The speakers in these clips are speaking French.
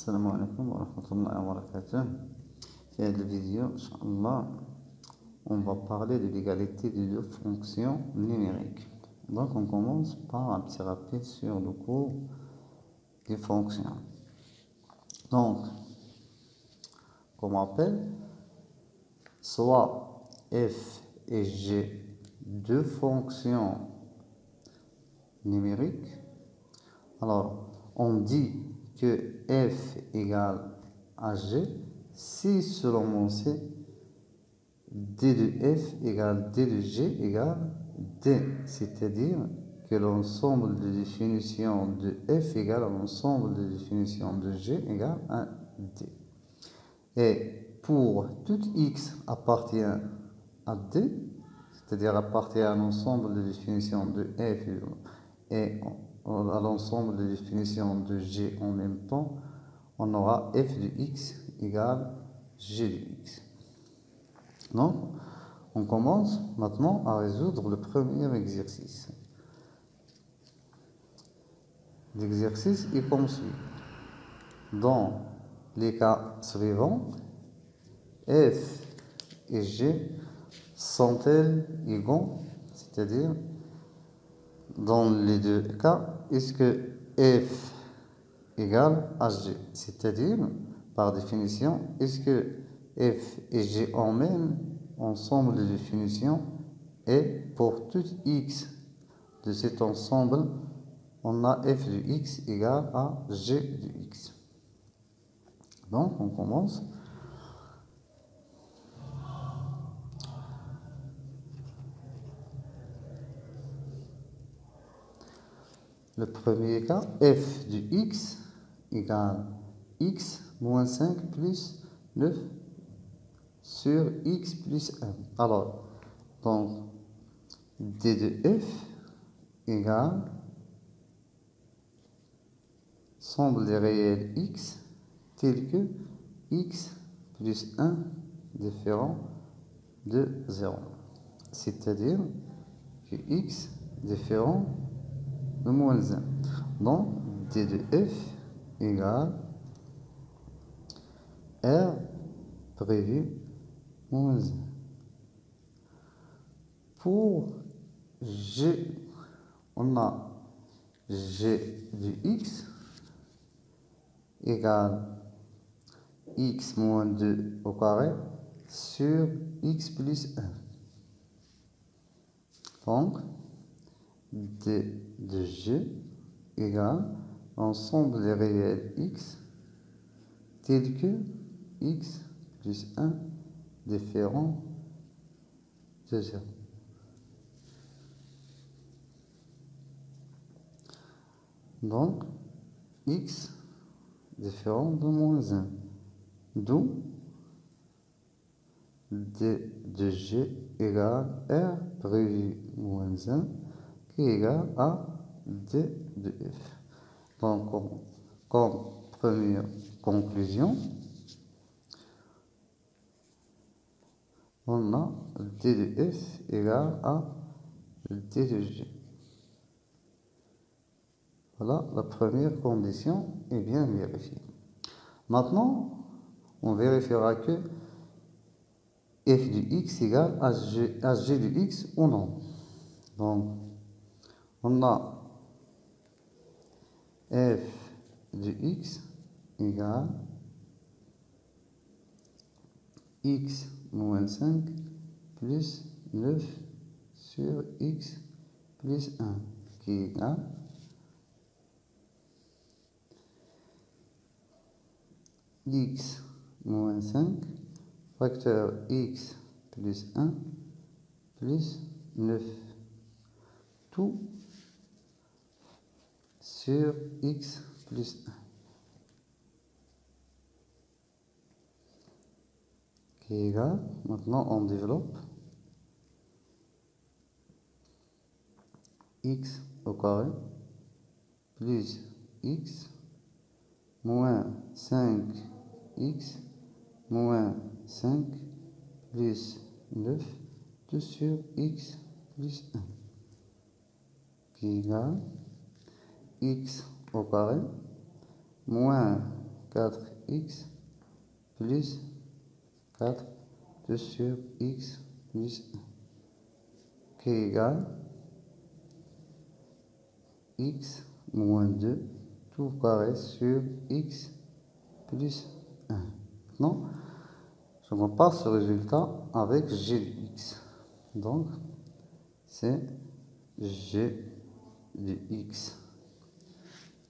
السلام عليكم ورحمة الله وبركاته. في هذا الفيديو إن شاء الله on va parler de l'égalité de deux fonctions numériques. Donc on commence par un petit rappel sur le cours des fonctions. Donc comme rappel, soit f et g deux fonctions numériques. Alors on dit que f égale à g si seulement c'est d de f égale d de g égale d, c'est-à-dire que l'ensemble de définitions de f égale à l'ensemble de définitions de g égale à d. Et pour tout x appartient à d, c'est-à-dire appartient à l'ensemble de définitions de f et à l'ensemble de définitions de g en même temps, on aura f de x égale g de x. Donc, on commence maintenant à résoudre le premier exercice. L'exercice est comme suit. Dans les cas suivants, f et g sont-elles égaux? C'est-à-dire, dans les deux cas, est-ce que f égale à g? C'est-à-dire, par définition, est-ce que f et g ont même ensemble de définition et pour tout x de cet ensemble, on a f de x égale à g de x. Donc, on commence. Le premier cas, f de x égale x moins 5 plus 9 sur x plus 1. Alors, donc, d de f égale ensemble des réels x tels que x plus 1 différent de 0. C'est-à-dire que x différent de moins 1. Donc, d de f égale r prévu moins 1. Pour g, on a g de x égale x moins 2 au carré sur x plus 1. Donc, d de g égale l'ensemble des réels x tels que x plus 1 différent de 0. Donc, x différent de moins 1. D'où d de g égale r prévu moins 1 qui est égal à d de f. Donc, comme première conclusion, on a d de f égale à d de g. Voilà, la première condition est bien vérifiée. Maintenant, on vérifiera que f de x égale à g de x ou non. Donc, on a f de x égale x moins 5 plus 9 sur x plus 1 qui est égal x moins 5 facteur x plus 1 plus 9 tout sur x plus 1 qui est égal, maintenant on développe x au carré plus x moins 5x moins 5 plus 9 tout sur x plus 1 qui est égal x au carré moins 4x plus 4, 2 sur x plus 1, qui est égal x moins 2, tout carré sur x plus 1. Maintenant, je compare ce résultat avec g de x. Donc, c'est g de x.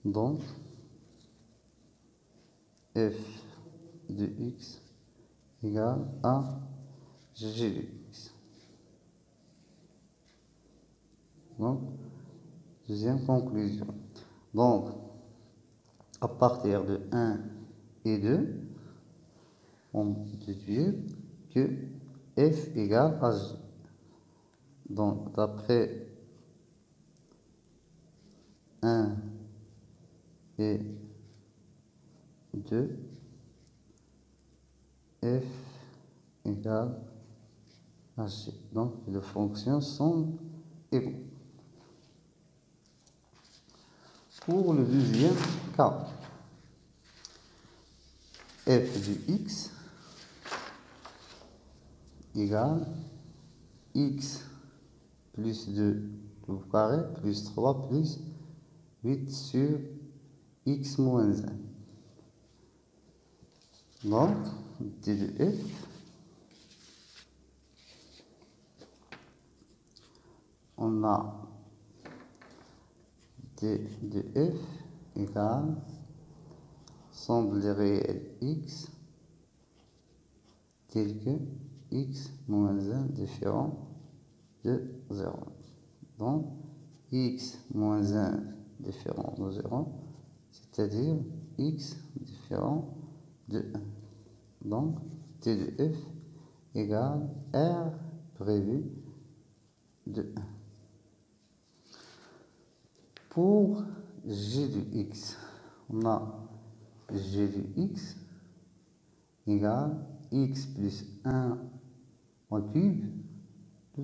Donc, f de x égale à g de x. Donc, deuxième conclusion. Donc, à partir de 1 et 2, on déduit que f égale à g. Donc, d'après 1 et 2, f égale à g. Donc, les fonctions sont égales. Pour le deuxième cas, f de x égale x plus 2 tout carré plus 3 plus 8 sur x moins 1. Donc, d de f, on a d de f égale ensemble des réels x tel que x moins 1 différent de 0. Donc, x moins 1 différent de 0, c'est-à-dire x différent de 1. Donc, t de f égale r prévu de 1. Pour g de x, on a g de x égale x plus 1 en cube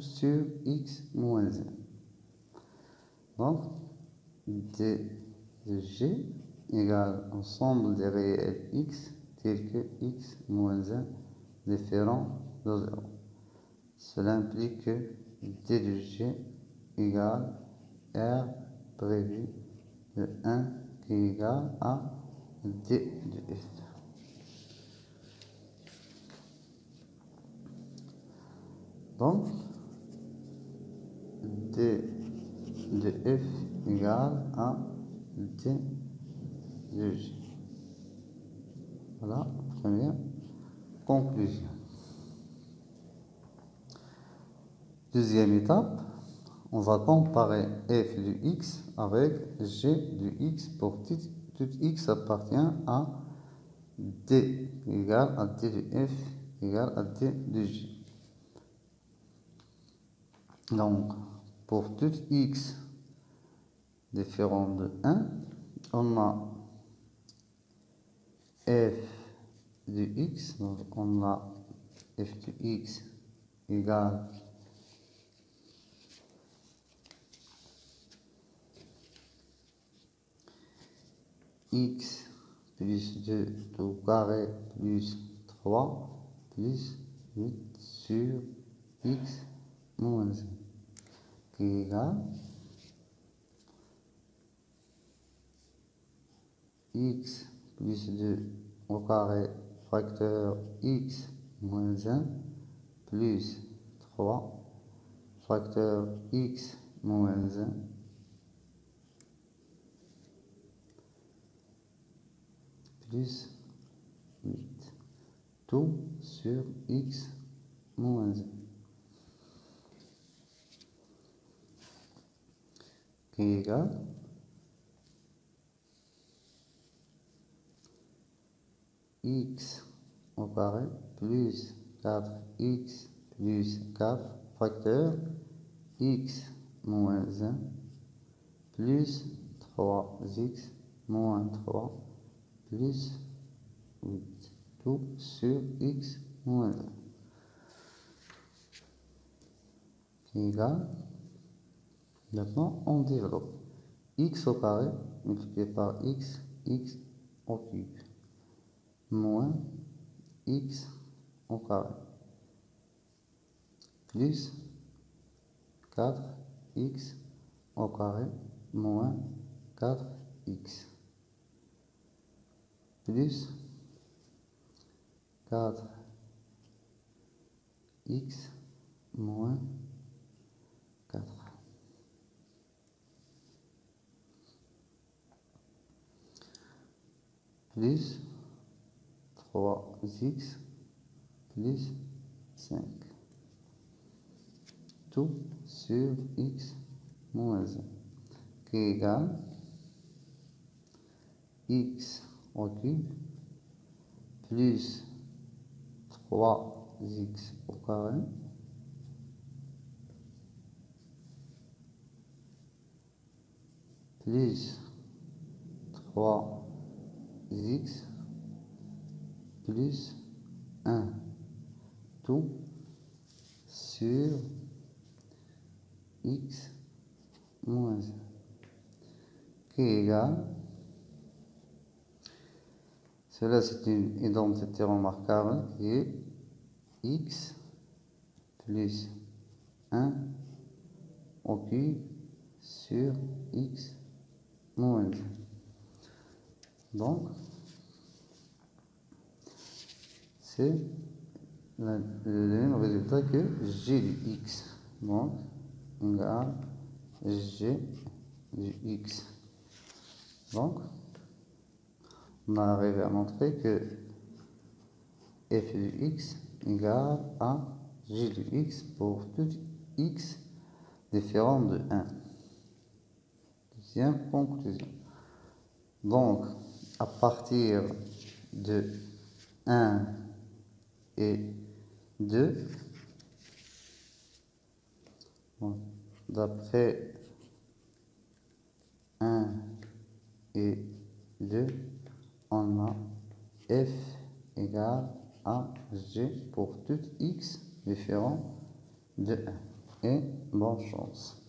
sur x moins 1. Donc, d de g égale ensemble des réels x tels que x moins 1 différent de 0. Cela implique que d de g égale r prévu de 1 qui est égal à d de f. Donc, d de f égale à d de g. Voilà, première conclusion. Deuxième étape, on va comparer f de x avec g de x pour tout x appartient à d égale à d de f égale à d de g. Donc, pour tout x différent de 1, on a f de x, donc on a f de x égale x plus 2 tout carré plus 3 plus 8 sur x moins 1 qui est égal x plus 2 au carré facteur x moins 1 plus 3 facteur x moins 1 plus 8, tout sur x moins 1 qui est égal x au carré plus 4x plus 4 facteur x moins 1 plus 3x moins 3 plus 8, tout sur x moins 1 qui est égal. Maintenant, on développe x au carré multiplié par x, x au cube. moins x au carré plus 4x au carré moins 4x plus 4x moins 4 plus 3x plus 5, tout sur x moins 1, qui est égal x au cube plus 3x au carré plus 3x plus 1, tout sur x moins 1, qui est égal, cela c'est une identité remarquable, qui est x plus 1 au cube sur x moins 1. Donc, c'est le même résultat que g du x. Donc, égale g du x. Donc, on a arrivé à montrer que f de x égale à g de x pour tout x différent de 1. Deuxième conclusion. Donc, à partir de 1 et 2, d'après 1 et 2, on a f égale à g pour tout x différent de 1. Et bonne chance.